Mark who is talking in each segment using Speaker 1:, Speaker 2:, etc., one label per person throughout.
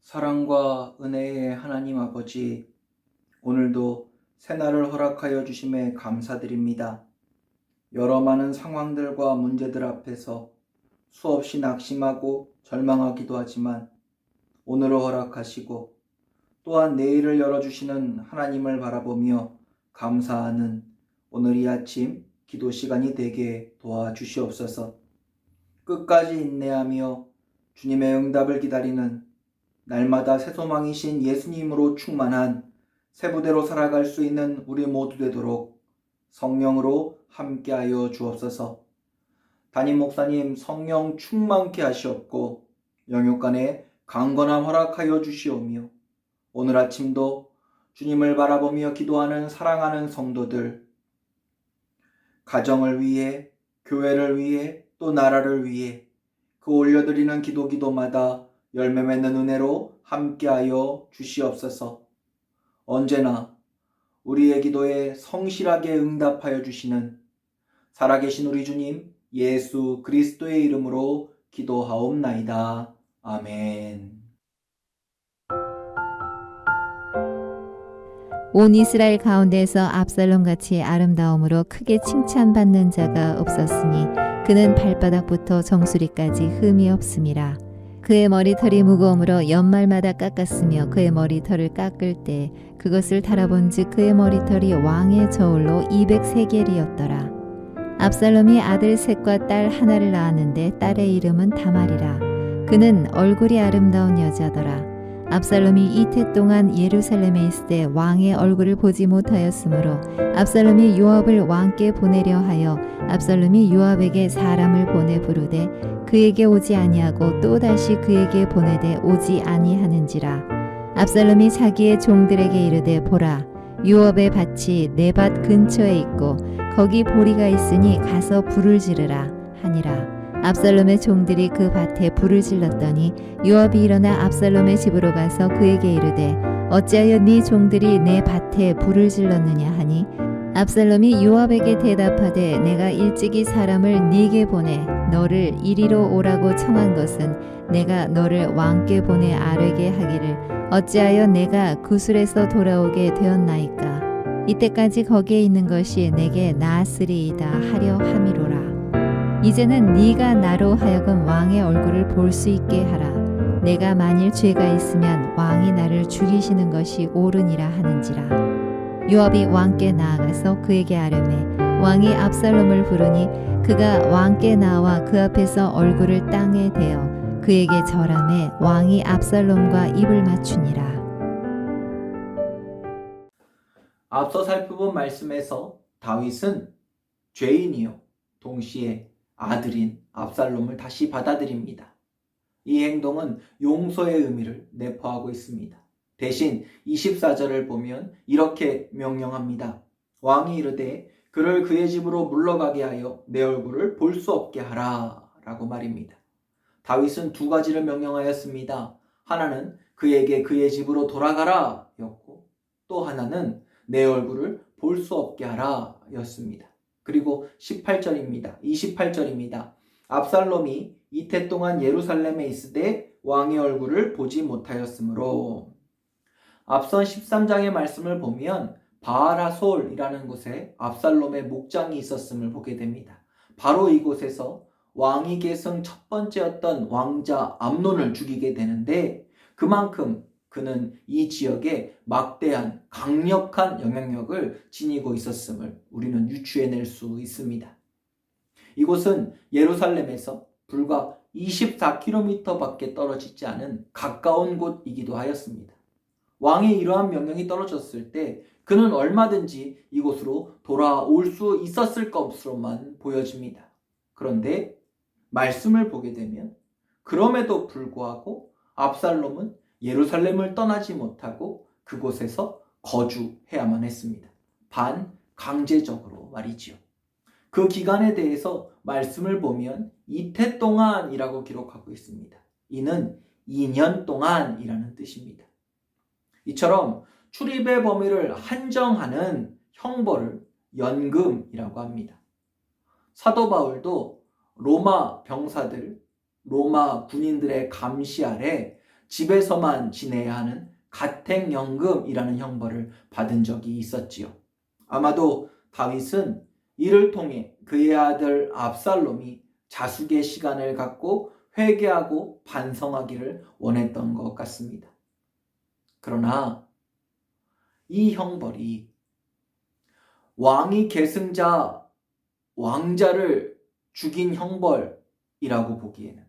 Speaker 1: 사랑과 은혜의 하나님 아버지, 오늘도 새날을 허락하여 주심에 감사드립니다. 여러 많은 상황들과 문제들 앞에서 수없이 낙심하고 절망하기도 하지만 오늘을 허락하시고 또한 내일을 열어주시는 하나님을 바라보며 감사하는 오늘 이 아침 기도 시간이 되게 도와주시옵소서. 끝까지 인내하며 주님의 응답을 기다리는 날마다 새 소망이신 예수님으로 충만한 새 부대로 살아갈 수 있는 우리 모두 되도록 성령으로 함께하여 주옵소서. 담임 목사님 성령 충만케 하시옵고 영육간에 강건함 허락하여 주시오며 오늘 아침도 주님을 바라보며 기도하는 사랑하는 성도들, 가정을 위해, 교회를 위해, 또 나라를 위해 그 올려드리는 기도마다 열매 맺는 은혜로 함께하여 주시옵소서. 언제나 우리의 기도에 성실하게 응답하여 주시는 살아계신 우리 주님 예수 그리스도의 이름으로 기도하옵나이다. 아멘.
Speaker 2: 온 이스라엘 가운데에서 압살롬같이 아름다움으로 크게 칭찬받는 자가 없었으니 그는 발바닥부터 정수리까지 흠이 없음이라. 그의 머리털이 무거움으로 연말마다 깎았으며 그의 머리털을 깎을 때 그것을 달아본즉 그의 머리털이 왕의 저울로 200세겔이었더라. 압살롬이 아들 셋과 딸 하나를 낳았는데 딸의 이름은 다말이라. 그는 얼굴이 아름다운 여자더라. 압살롬이 이태 동안 예루살렘에 있을 때 왕의 얼굴을 보지 못하였으므로 압살롬이 요압을 왕께 보내려 하여 압살롬이 요압에게 사람을 보내 부르되 그에게 오지 아니하고 또다시 그에게 보내되 오지 아니하는지라. 압살롬이 자기의 종들에게 이르되 보라, 요압의 밭이 내 밭 근처에 있고 거기 보리가 있으니 가서 불을 지르라 하니라. 압살롬의 종들이 그 밭에 불을 질렀더니 요압이 일어나 압살롬의 집으로 가서 그에게 이르되 어찌하여 네 종들이 내 밭에 불을 질렀느냐 하니 압살롬이 요압에게 대답하되 내가 일찍이 사람을 네게 보내 너를 이리로 오라고 청한 것은 내가 너를 왕께 보내 아뢰게 하기를 어찌하여 내가 구술에서 돌아오게 되었나이까. 이때까지 거기에 있는 것이 내게 나았으리이다 하려 함이로라. 이제는 네가 나로 하여금 왕의 얼굴을 볼 수 있게 하라. 내가 만일 죄가 있으면 왕이 나를 죽이시는 것이 옳으니라 하는지라. 요압이 왕께 나아가서 그에게 아뢰매 왕이 압살롬을 부르니 그가 왕께 나와 그 앞에서 얼굴을 땅에 대어 그에게 절하매 왕이 압살롬과 입을 맞추니라.
Speaker 1: 앞서 살펴본 말씀에서 다윗은 죄인이요 동시에 아들인 압살롬을 다시 받아들입니다. 이 행동은 용서의 의미를 내포하고 있습니다. 대신 24절을 보면 이렇게 명령합니다. 왕이 이르되 그를 그의 집으로 물러가게 하여 내 얼굴을 볼 수 없게 하라 라고 말입니다. 다윗은 두 가지를 명령하였습니다. 하나는 그에게 그의 집으로 돌아가라 였고 또 하나는 내 얼굴을 볼 수 없게 하라 였습니다. 그리고 18절입니다. 28절입니다. 압살롬이 이태 동안 예루살렘에 있으되 왕의 얼굴을 보지 못하였으므로. 앞선 13장의 말씀을 보면 바알하솔이라는 곳에 압살롬의 목장이 있었음을 보게 됩니다. 바로 이곳에서 왕위 계승 첫 번째였던 왕자 암논을 죽이게 되는데 그만큼 그는 이 지역에 막대한 강력한 영향력을 지니고 있었음을 우리는 유추해낼 수 있습니다. 이곳은 예루살렘에서 불과 24km 밖에 떨어지지 않은 가까운 곳이기도 하였습니다. 왕의 이러한 명령이 떨어졌을 때 그는 얼마든지 이곳으로 돌아올 수 있었을 것으로만 보여집니다. 그런데 말씀을 보게 되면 그럼에도 불구하고 압살롬은 예루살렘을 떠나지 못하고 그곳에서 거주해야만 했습니다. 반강제적으로 말이지요. 그 기간에 대해서 말씀을 보면 이태 동안이라고 기록하고 있습니다. 이는 2년 동안이라는 뜻입니다. 이처럼 출입의 범위를 한정하는 형벌을 연금이라고 합니다. 사도 바울도 로마 병사들, 로마 군인들의 감시 아래 집에서만 지내야 하는 가택연금이라는 형벌을 받은 적이 있었지요. 아마도 다윗은 이를 통해 그의 아들 압살롬이 자숙의 시간을 갖고 회개하고 반성하기를 원했던 것 같습니다. 그러나 이 형벌이 왕이 계승자 왕자를 죽인 형벌이라고 보기에는,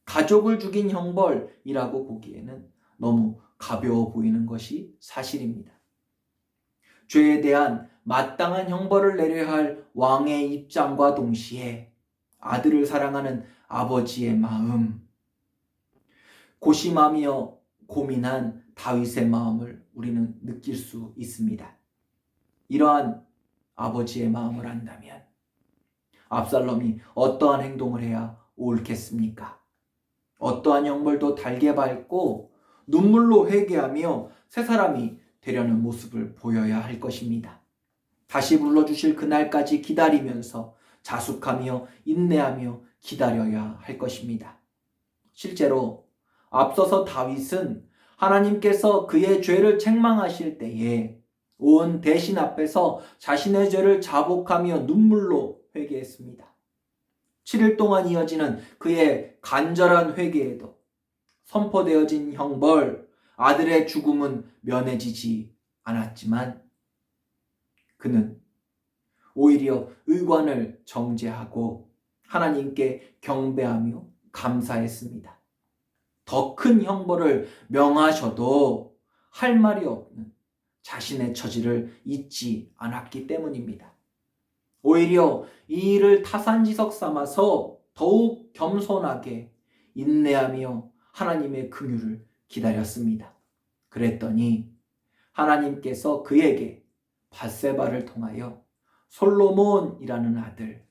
Speaker 1: 가족을 죽인 형벌이라고 보기에는 너무 가벼워 보이는 것이 사실입니다. 죄에 대한 마땅한 형벌을 내려야 할 왕의 입장과 동시에 아들을 사랑하는 아버지의 마음, 고심하며 고민한 다윗의 마음을 우리는 느낄 수 있습니다. 이러한 아버지의 마음을 안다면 압살롬이 어떠한 행동을 해야 옳겠습니까? 어떠한 형벌도 달게 밟고 눈물로 회개하며 새 사람이 되려는 모습을 보여야 할 것입니다. 다시 불러주실 그날까지 기다리면서 자숙하며 인내하며 기다려야 할 것입니다. 실제로 앞서서 다윗은 하나님께서 그의 죄를 책망하실 때에 온 대신 앞에서 자신의 죄를 자복하며 눈물로 회개했습니다. 7일 동안 이어지는 그의 간절한 회개에도 선포되어진 형벌, 아들의 죽음은 면해지지 않았지만 그는 오히려 의관을 정제하고 하나님께 경배하며 감사했습니다. 더 큰 형벌을 명하셔도 할 말이 없는 자신의 처지를 잊지 않았기 때문입니다. 오히려 이 일을 타산지석 삼아서 더욱 겸손하게 인내하며 하나님의 긍휼을 기다렸습니다. 그랬더니 하나님께서 그에게 밧세바를 통하여 솔로몬이라는 아들,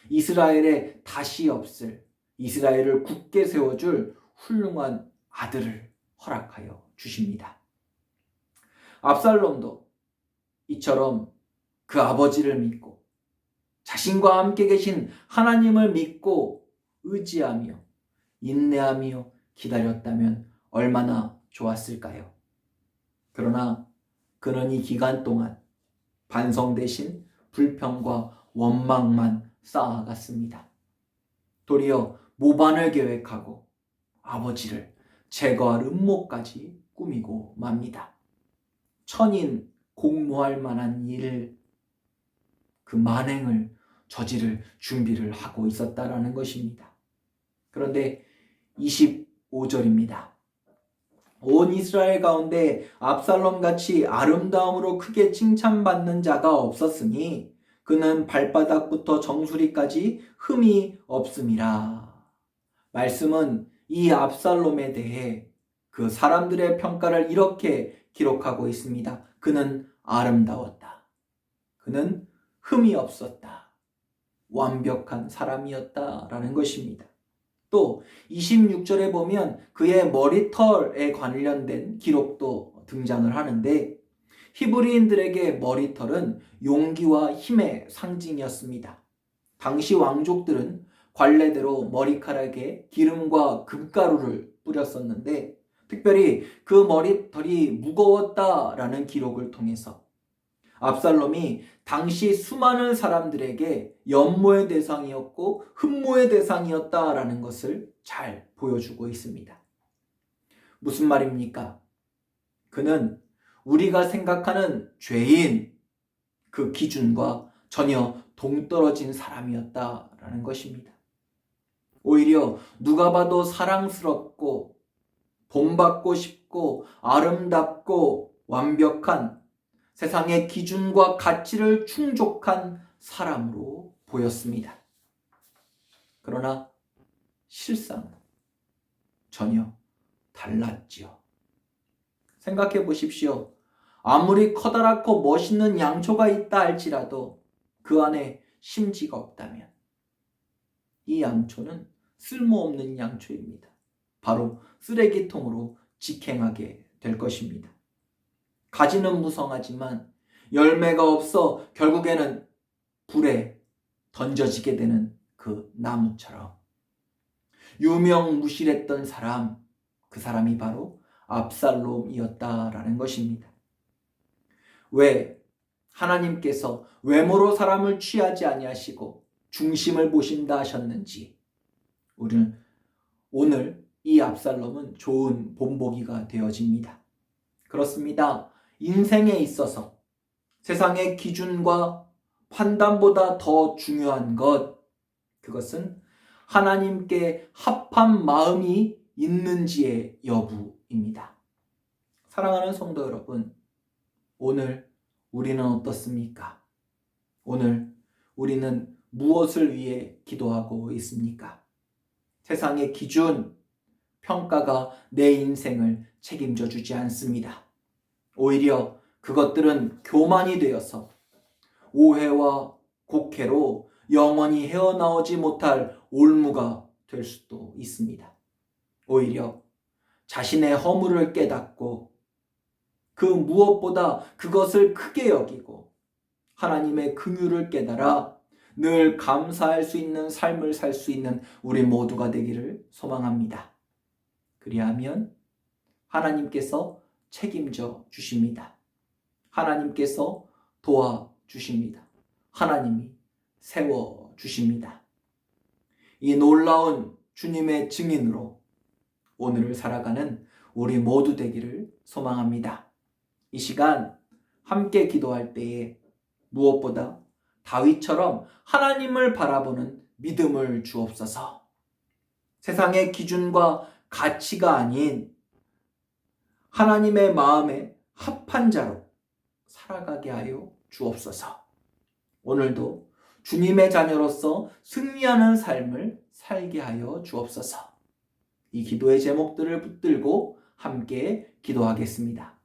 Speaker 1: 이스라엘에 다시 없을, 이스라엘을 굳게 세워줄 훌륭한 아들을 허락하여 주십니다. 압살롬도 이처럼 그 아버지를 믿고 자신과 함께 계신 하나님을 믿고 의지하며 인내하며 기다렸다면 얼마나 좋았을까요? 그러나 그는 이 기간 동안 반성 대신 불평과 원망만 쌓아갔습니다. 도리어 모반을 계획하고 아버지를 제거할 음모까지 꾸미고 맙니다. 천인 공모할 만한 일, 그 만행을 저지를 준비를 하고 있었다라는 것입니다. 그런데 25절입니다. 온 이스라엘 가운데 압살롬같이 아름다움으로 크게 칭찬받는 자가 없었으니 그는 발바닥부터 정수리까지 흠이 없음이라. 말씀은 이 압살롬에 대해 그 사람들의 평가를 이렇게 기록하고 있습니다. 그는 아름다웠다. 그는 흠이 없었다. 완벽한 사람이었다라는 것입니다. 또 26절에 보면 그의 머리털에 관련된 기록도 등장을 하는데 히브리인들에게 머리털은 용기와 힘의 상징이었습니다. 당시 왕족들은 관례대로 머리카락에 기름과 금가루를 뿌렸었는데 특별히 그 머리털이 무거웠다라는 기록을 통해서 압살롬이 당시 수많은 사람들에게 연모의 대상이었고 흠모의 대상이었다라는 것을 잘 보여주고 있습니다. 무슨 말입니까? 그는 우리가 생각하는 죄인 그 기준과 전혀 동떨어진 사람이었다라는 것입니다. 오히려 누가 봐도 사랑스럽고 본받고 싶고 아름답고 완벽한 세상의 기준과 가치를 충족한 사람으로 보였습니다. 그러나 실상은 전혀 달랐지요. 생각해 보십시오. 아무리 커다랗고 멋있는 양초가 있다 할지라도 그 안에 심지가 없다면 이 양초는 쓸모없는 양초입니다. 바로 쓰레기통으로 직행하게 될 것입니다. 가지는 무성하지만 열매가 없어 결국에는 불에 던져지게 되는 그 나무처럼 유명무실했던 사람, 그 사람이 바로 압살롬이었다라는 것입니다. 왜 하나님께서 외모로 사람을 취하지 아니하시고 중심을 보신다 하셨는지 우리는 오늘 이 압살롬은 좋은 본보기가 되어집니다. 그렇습니다. 인생에 있어서 세상의 기준과 판단보다 더 중요한 그것은 하나님께 합한 마음이 있는지의 여부입니다. 사랑하는 성도 여러분, 오늘 우리는 어떻습니까? 오늘 우리는 무엇을 위해 기도하고 있습니까? 세상의 기준, 평가가 내 인생을 책임져 주지 않습니다. 오히려 그것들은 교만이 되어서 오해와 곡해로 영원히 헤어나오지 못할 올무가 될 수도 있습니다. 오히려 자신의 허물을 깨닫고 그 무엇보다 그것을 크게 여기고 하나님의 긍휼을 깨달아 늘 감사할 수 있는 삶을 살 수 있는 우리 모두가 되기를 소망합니다. 그리하면 하나님께서 책임져 주십니다. 하나님께서 도와주십니다. 하나님이 세워주십니다. 이 놀라운 주님의 증인으로 오늘을 살아가는 우리 모두 되기를 소망합니다. 이 시간 함께 기도할 때에 무엇보다 다윗처럼 하나님을 바라보는 믿음을 주옵소서. 세상의 기준과 가치가 아닌 하나님의 마음에 합한 자로 살아가게 하여 주옵소서. 오늘도 주님의 자녀로서 승리하는 삶을 살게 하여 주옵소서. 이 기도의 제목들을 붙들고 함께 기도하겠습니다.